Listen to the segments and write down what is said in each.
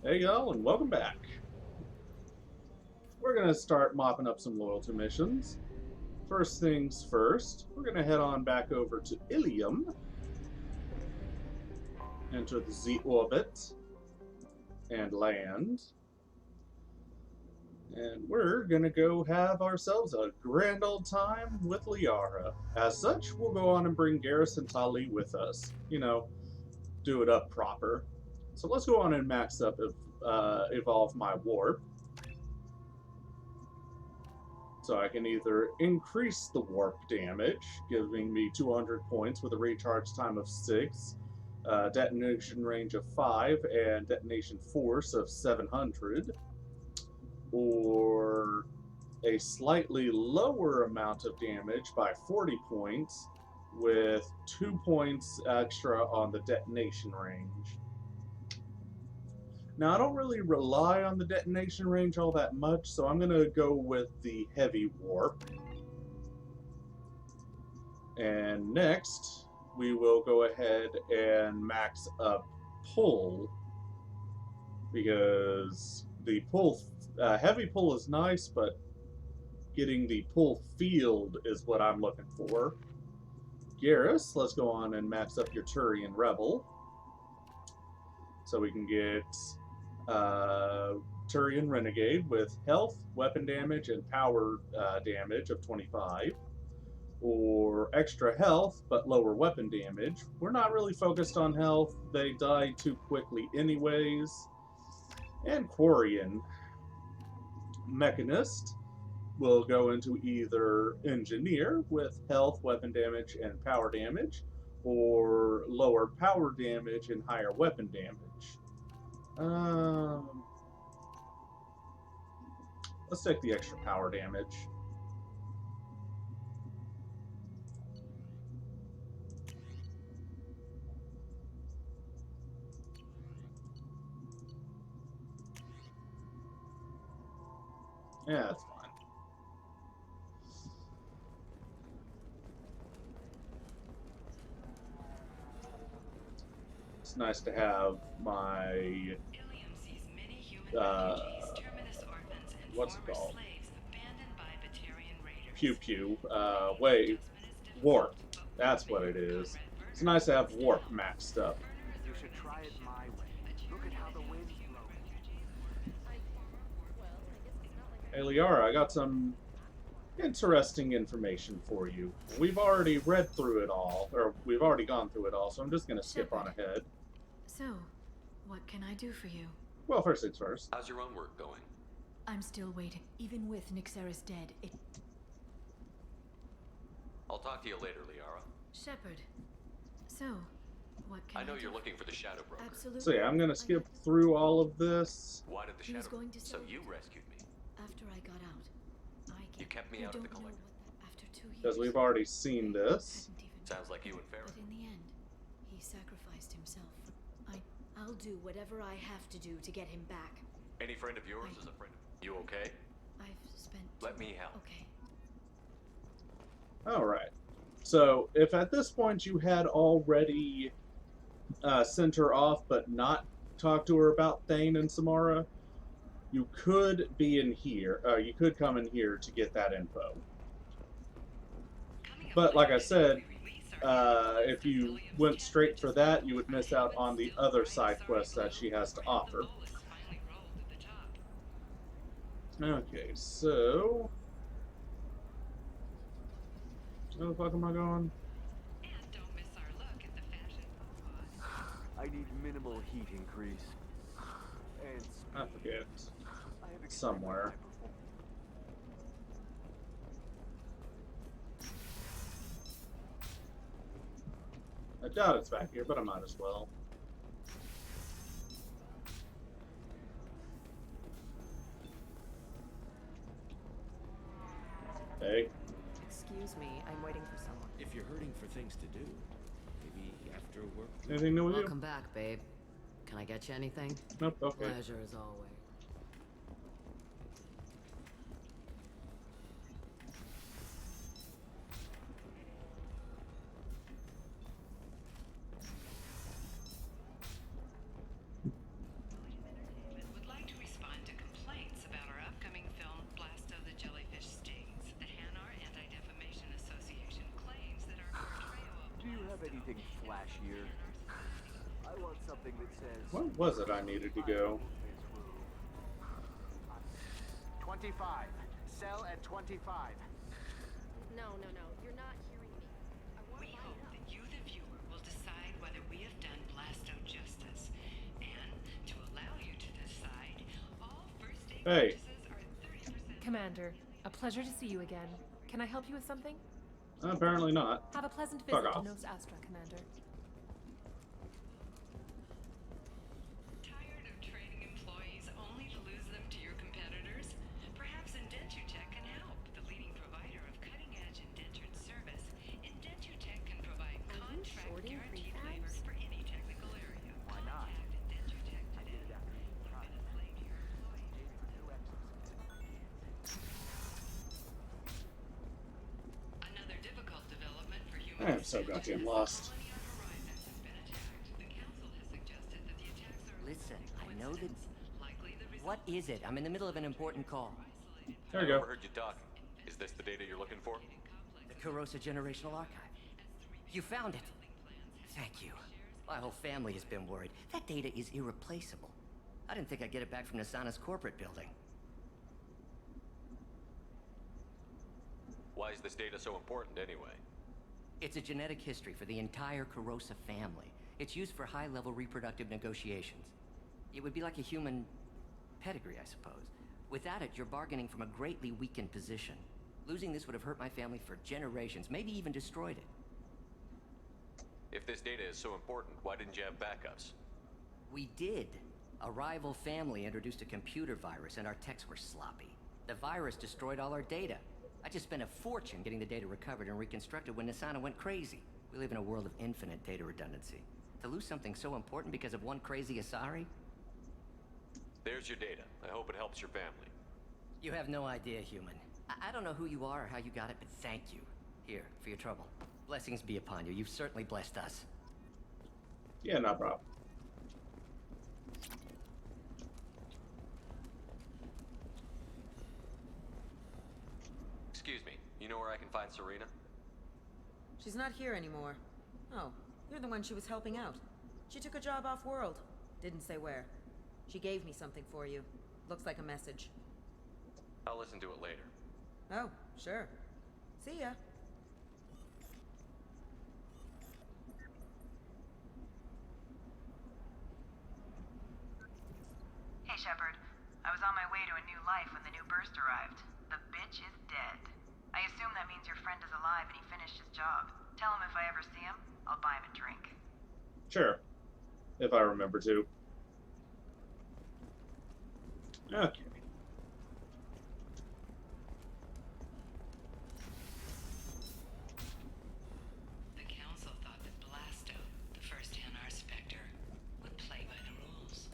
Hey y'all, and welcome back. We're going to start mopping up some loyalty missions. First things first, we're going to head on back over to Ilium, enter the Z orbit, and land. And we're going to go have ourselves a grand old time with Liara. As such, we'll go on and bring Garrus and Tali with us. You know, do it up proper. So let's go on and max up evolve my warp. So I can either increase the warp damage, giving me 200 points with a recharge time of 6, detonation range of 5, and detonation force of 700, or a slightly lower amount of damage by 40 points with 2 points extra on the detonation range. Now, I don't really rely on the detonation range all that much, so I'm going to go with the heavy warp. And next, we will go ahead and max up pull, because the heavy pull is nice, but getting the pull field is what I'm looking for. Garrus, let's go on and max up your Turian Rebel, so we can get Turian Renegade with health, weapon damage, and power damage of 25. Or extra health but lower weapon damage. We're not really focused on health, they die too quickly anyways. And Quarian Mechanist will go into either Engineer with health, weapon damage, and power damage, or lower power damage and higher weapon damage. Let's take the extra power damage. Yeah, that's fine. It's nice to have my what's it called? Pew pew. Wait, warp. That's what it is. It's nice to have warp maxed up. You should try it my way. Look at how the wind's blowing. Hey Liara, I got some interesting information for you. We've already read through it all, or we've already gone through it all, so I'm just going to skip on ahead. So, what can I do for you? Well, first things first. How's your own work going? I'm still waiting. Even with Nyxeris dead, I'll talk to you later, Liara. Shepard. So, what can I know you're do? looking for the Shadow Broker. Absolutely. So yeah, I'm going to skip through all of this. Why did the He was Shadow going to So sell you it. rescued me. After I got out, You kept me out of the collector. After 2 years. Because we've already seen this. hadn't even Sounds like you and Farron. But in the end, he sacrificed himself. I'll do whatever I have to do to get him back. Any friend of yours is a friend of... You okay? I've spent. Let me help. Okay. Alright. So, if at this point you had already sent her off but not talked to her about Thane and Samara, you could be in here, you could come in here to get that info. But like I said, if you went straight for that, you would miss out on the other side quests that she has to offer. Okay, so... where the fuck am I going? I need minimal heat increase. And I forget. I have Somewhere. I doubt it's back here, but I might as well. Hey. Excuse me, I'm waiting for someone. If you're hurting for things to do, maybe after work. Anything new with you? Welcome back, babe. Can I get you anything? Nope, okay. Pleasure as always. anything flashier. I want something that says. Where was it I needed to go? 25. Sell at 25. No, you're not hearing me. I want We to buy hope it up. that you, the viewer, will decide whether we have done Blasto justice. And to allow you to decide, all first day Hey. purchases are 30%. Commander, a pleasure to see you again. Can I help you with something? Apparently not. Have a pleasant Fuck visit to off. Nos Astra, Commander. Tired of training employees only to lose them to your competitors? Perhaps Indentutech can help. The leading provider of cutting-edge indentured service, Indentutech can provide Are you contract shorting guaranteed prefabs? labor for any technical area. Why not? Contact Indentutech I did today. it after you tried. Been a slave to your employees. Another difficult development for human. I am so goddamn lost. Listen, I know that... What is it? I'm in the middle of an important call. There we I go. overheard you talking. Is this the data you're looking for? The Carosa Generational Archive. You found it. Thank you. My whole family has been worried. That data is irreplaceable. I didn't think I'd get it back from Nasana's corporate building. Why is this data so important anyway? It's a genetic history for the entire Carosa family. It's used for high-level reproductive negotiations. It would be like a human pedigree, I suppose. Without it, you're bargaining from a greatly weakened position. Losing this would have hurt my family for generations, maybe even destroyed it. If this data is so important, why didn't you have backups? We did. A rival family introduced a computer virus, and our techs were sloppy. The virus destroyed all our data. I just spent a fortune getting the data recovered and reconstructed when Nasana went crazy. We live in a world of infinite data redundancy. To lose something so important because of one crazy Asari? There's your data. I hope it helps your family. You have no idea, human. I don't know who you are or how you got it, but thank you. Here, for your trouble. Blessings be upon you. You've certainly blessed us. Yeah, no problem. Excuse me. You know where I can find Serena? She's not here anymore. Oh, you're the one she was helping out. She took a job off-world. Didn't say where. She gave me something for you. Looks like a message. I'll listen to it later. Oh, sure. See ya. Hey, Shepard. I was on my way to a new life when the new burst arrived. The bitch is dead. I assume that means your friend is alive and he finished his job. Tell him if I ever see him, I'll buy him a drink. Sure. If I remember to. Okay. The council thought that Blasto, the first NR Spectre, would play by the rules.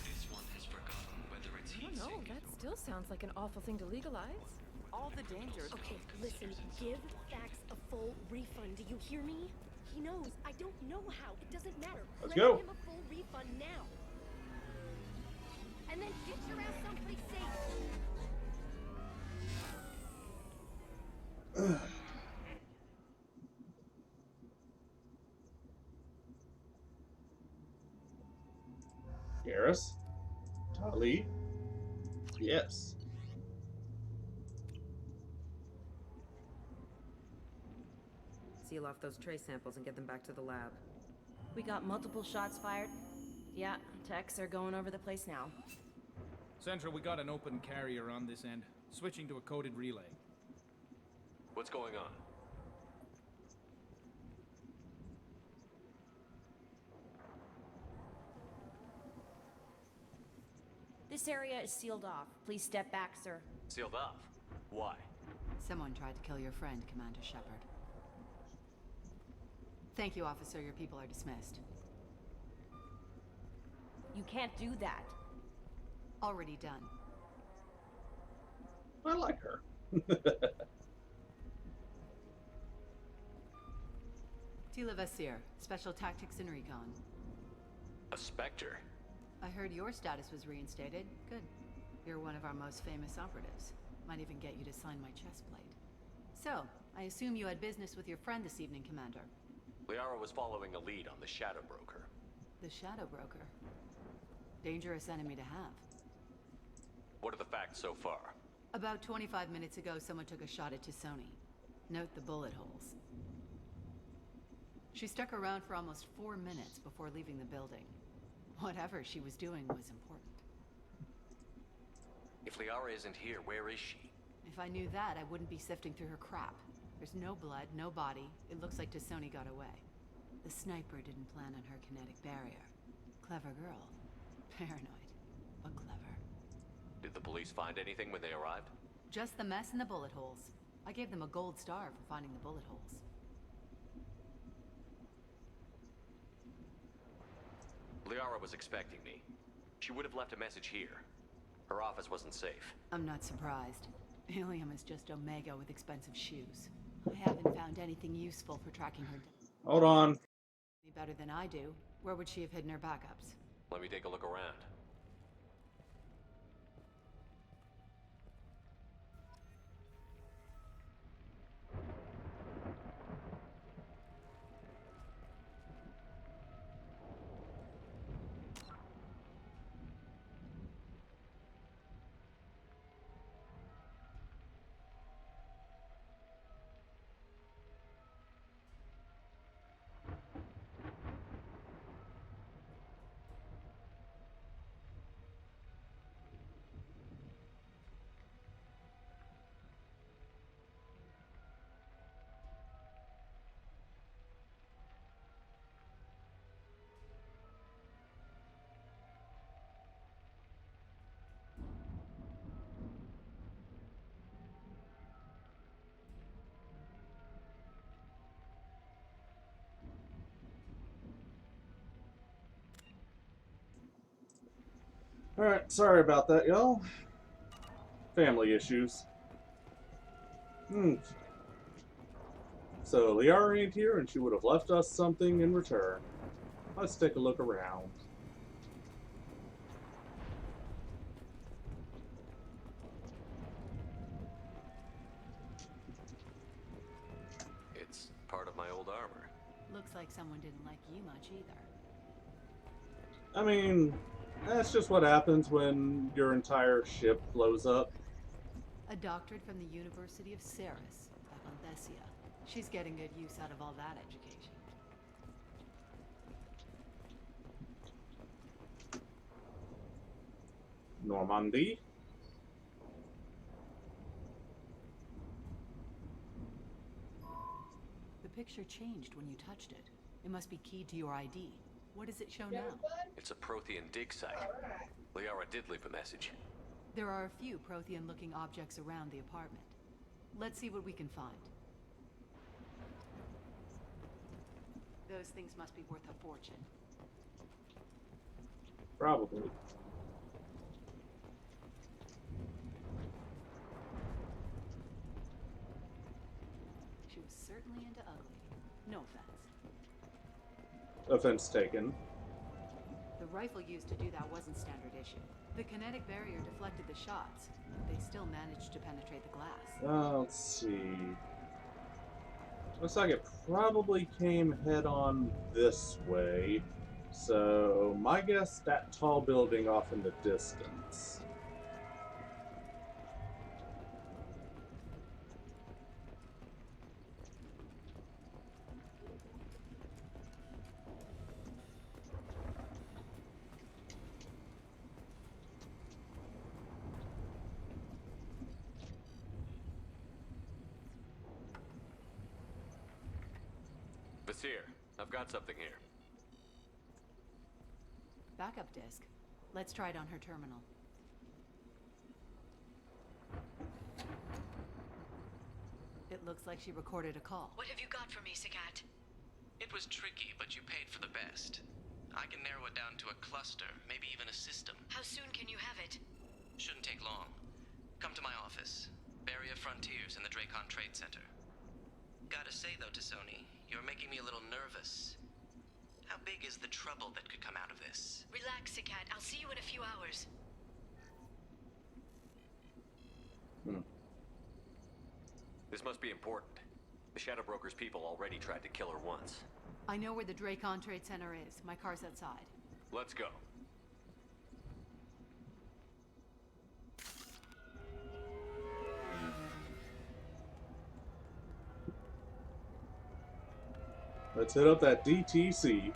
This one has forgotten whether it's I don't know, that still sounds like an awful thing to legalize. All the dangers. Okay, listen, give Fax a full refund. Do you hear me? He knows. I don't know how. It doesn't matter. Let's Grant go. him a full refund now. And then get your ass someplace safe. Garrus? Tali? Yes. Seal off those trace samples and get them back to the lab. We got multiple shots fired. Yeah, techs are going over the place now. Central, we got an open carrier on this end. Switching to a coded relay. What's going on? This area is sealed off. Please step back, sir. Sealed off. Why? Someone tried to kill your friend, Commander Shepard. Thank you, officer. Your people are dismissed. You can't do that. Already done. I like her. Tila Vasir, Special Tactics and Recon. A Spectre? I heard your status was reinstated. Good. You're one of our most famous operatives. Might even get you to sign my chest plate. So, I assume you had business with your friend this evening, Commander. Liara was following a lead on the Shadow Broker. The Shadow Broker. Dangerous enemy to have. What are the facts so far? About 25 minutes ago, someone took a shot at T'Soni. Note the bullet holes. She stuck around for almost 4 minutes before leaving the building. Whatever she was doing was important. If Liara isn't here, where is she? If I knew that, I wouldn't be sifting through her crap. There's no blood, no body. It looks like T'Soni got away. The sniper didn't plan on her kinetic barrier. Clever girl. Paranoid, but clever. Did the police find anything when they arrived? Just the mess and the bullet holes. I gave them a gold star for finding the bullet holes. Liara was expecting me. She would have left a message here. Her office wasn't safe. I'm not surprised. Helium is just Omega with expensive shoes. I haven't found anything useful for tracking her. Hold on. Any better than I do. Where would she have hidden her backups? Let me take a look around. Alright, sorry about that, y'all. Family issues. So, Liara ain't here, and she would have left us something in return. Let's take a look around. It's part of my old armor. Looks like someone didn't like you much either. I mean, that's just what happens when your entire ship blows up. A doctorate from the University of Ceres, back on Thessia. She's getting good use out of all that education. Normandy. The picture changed when you touched it. It must be keyed to your ID. What does it show now? It's a Prothean dig site. Liara did leave a message. There are a few Prothean-looking objects around the apartment. Let's see what we can find. Those things must be worth a fortune. Probably. She was certainly into ugly. No offense. Offense taken. The rifle used to do that wasn't standard issue. The kinetic barrier deflected the shots, but they still managed to penetrate the glass. Let's see. Looks like it probably came head on this way. So, my guess, that tall building off in the distance. Vasir, I've got something here. Backup disk. Let's try it on her terminal. It looks like she recorded a call. What have you got for me, Sagat? It was tricky, but you paid for the best. I can narrow it down to a cluster, maybe even a system. How soon can you have it? Shouldn't take long. Come to my office. Barrier Frontiers in the Dracon Trade Center. Gotta say though, T'Soni, you're making me a little nervous. How big is the trouble that could come out of this? Relax, Sagat. I'll see you in a few hours. This must be important. The Shadow Broker's people already tried to kill her once. I know where the Dracon Trade Center is. My car's outside. Let's go. Let's hit up that DTC.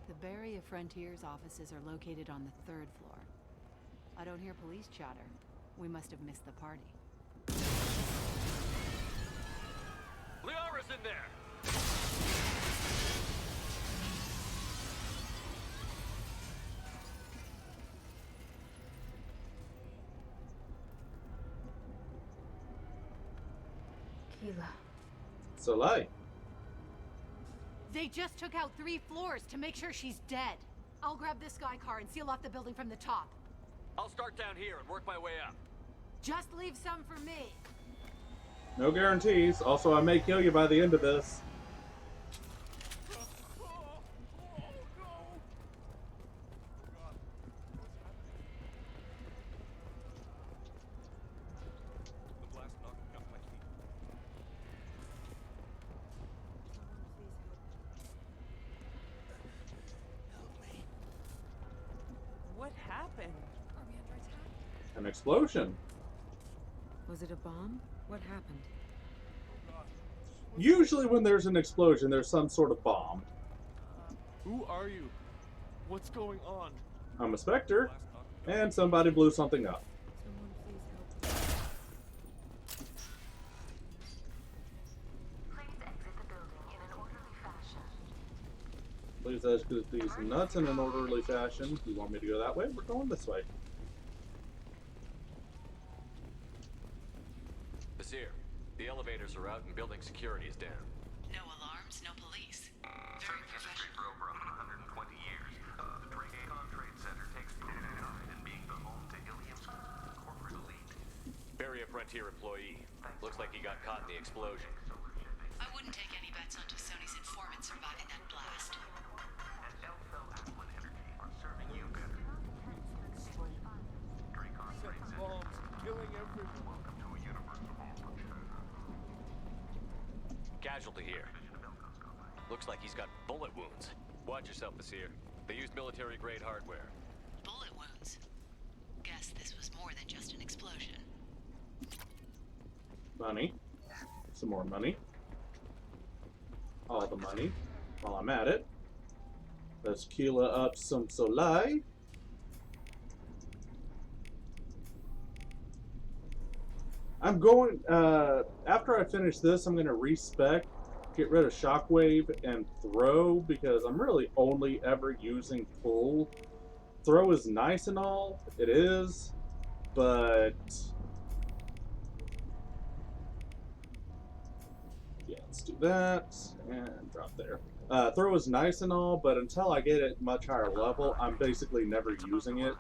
The Barrier Frontiers offices are located on the 3rd floor. I don't hear police chatter. We must have missed the party. Liara's in there! Keela. Soleil. They just took out 3 floors to make sure she's dead. I'll grab this guy car and seal off the building from the top. I'll start down here and work my way up. Just leave some for me. No guarantees. Also, I may kill you by the end of this. What happened? Are we under attack? An explosion. Was it a bomb? What happened? Usually when there's an explosion, there's some sort of bomb. Who are you? What's going on? I'm a Spectre, and somebody blew something up. Please exit these nuts in an orderly fashion. If you want me to go that way, we're going this way. Basir, the elevators are out and building security is down. No alarms, no police. Very professional. For over 120 years, the Dracon Trade Center takes pride in being the home to Ilium's corporate elite. Barrier Frontier employee. Looks like he got caught in the explosion. I wouldn't take any bets on Sony's informant surviving that blast. Casualty here. Looks like he's got bullet wounds. Watch yourself, Basir. They used military-grade hardware. Bullet wounds? Guess this was more than just an explosion. Money. Some more money. All the money. While I'm at it. Let's Keela up some Soleil. I'm going, after I finish this, I'm going to respec, get rid of Shockwave and Throw, because I'm really only ever using Pull. Throw is nice and all, it is, but yeah, let's do that, and drop there. Throw is nice and all, but until I get it much higher level, I'm basically never using it.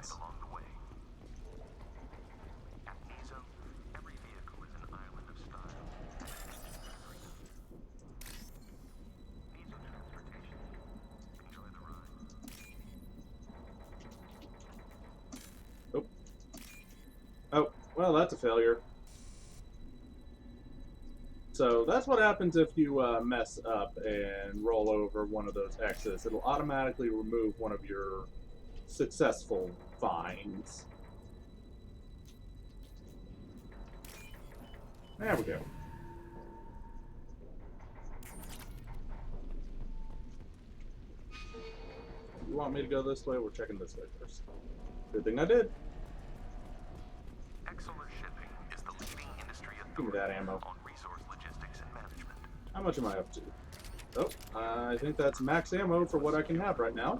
Oh, well, that's a failure. So that's what happens if you mess up and roll over one of those X's. It'll automatically remove one of your successful finds. There we go. You want me to go this way? We're checking this way first. Good thing I did. Exolar shipping is the leading industry Give me that ammo. on resource logistics and management. How much am I up to? Oh, I think that's max ammo for what I can have right now.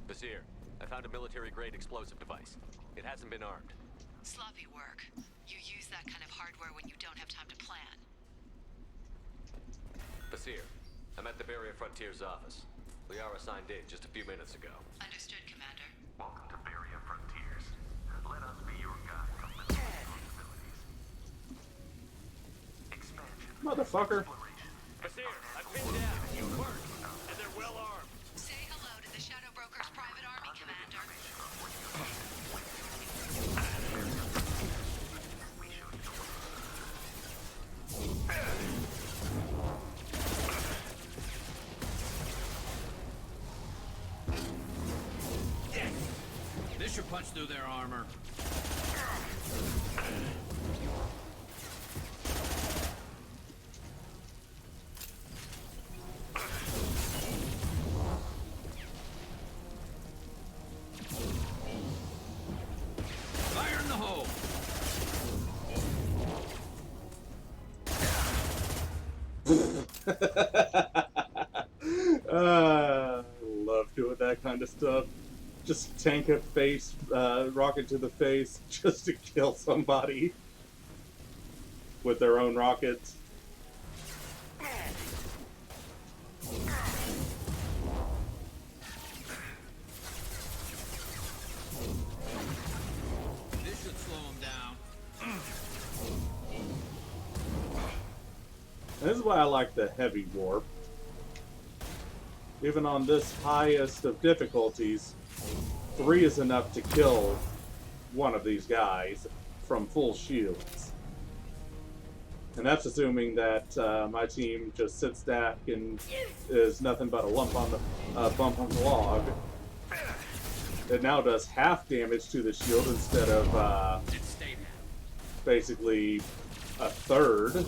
Basir, I found a military-grade explosive device. It hasn't been armed. Sloppy work. You use that kind of hardware when you don't have time to plan. Basir, I'm at the Barrier Frontiers office. Liara signed in just a few minutes ago. Understood, Commander. Welcome to Barrier Frontiers. Let us be your guide from the responsibilities. Expansion. Motherfucker. Basir, I've pinned down. You work, and they're well armed. Say hello to the Shadow Broker's private army, Commander. pressure punch through their armor. Fire in the hole. Love doing that kind of stuff. Just tank a face, rocket to the face, just to kill somebody with their own rockets. This should slow him down. This is why I like the heavy warp. Even on this highest of difficulties, 3 is enough to kill one of these guys from full shields. And that's assuming that my team just sits back and is nothing but a lump on the bump on the log. It now does half damage to the shield instead of basically a third.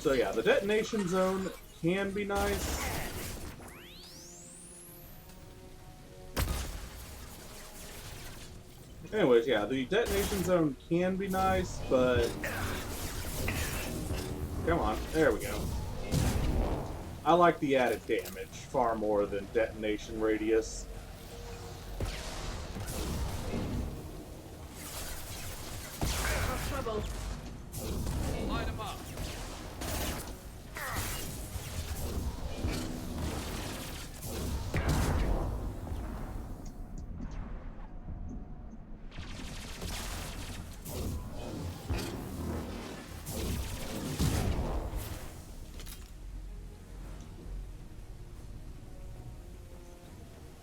So yeah, the detonation zone can be nice. Anyways, yeah, the detonation zone can be nice, but... Come on, there we go. I like the added damage far more than detonation radius. Trouble. Light him up.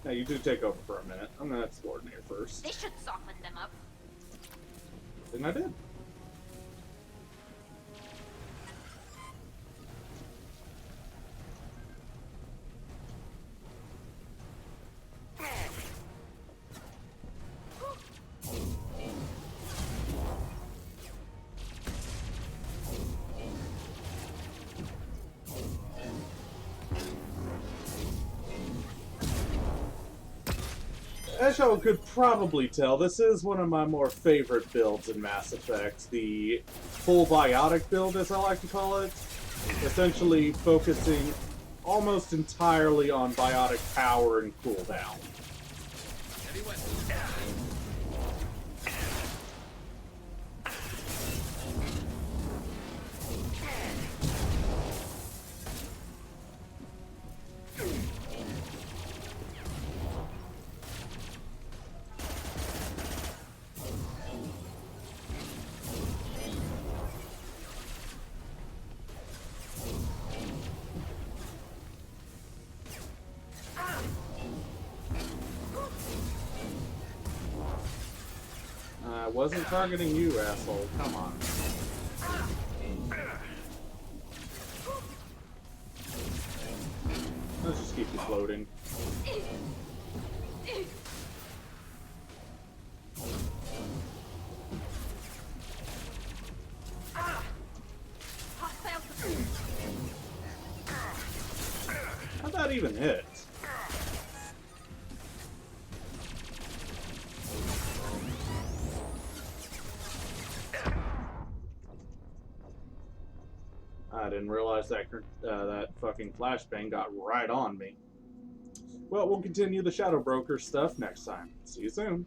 Now you do take over for a minute. I'm gonna coordinate first. They should soften them up. And I did. As y'all could probably tell, this is one of my more favorite builds in Mass Effect. The full biotic build, as I like to call it. Essentially focusing almost entirely on biotic power and cooldown. I wasn't targeting you, asshole. Come on. Let's just keep you floating. How'd that even hit? I didn't realize that that fucking flashbang got right on me. Well, we'll continue the Shadow Broker stuff next time. See you soon.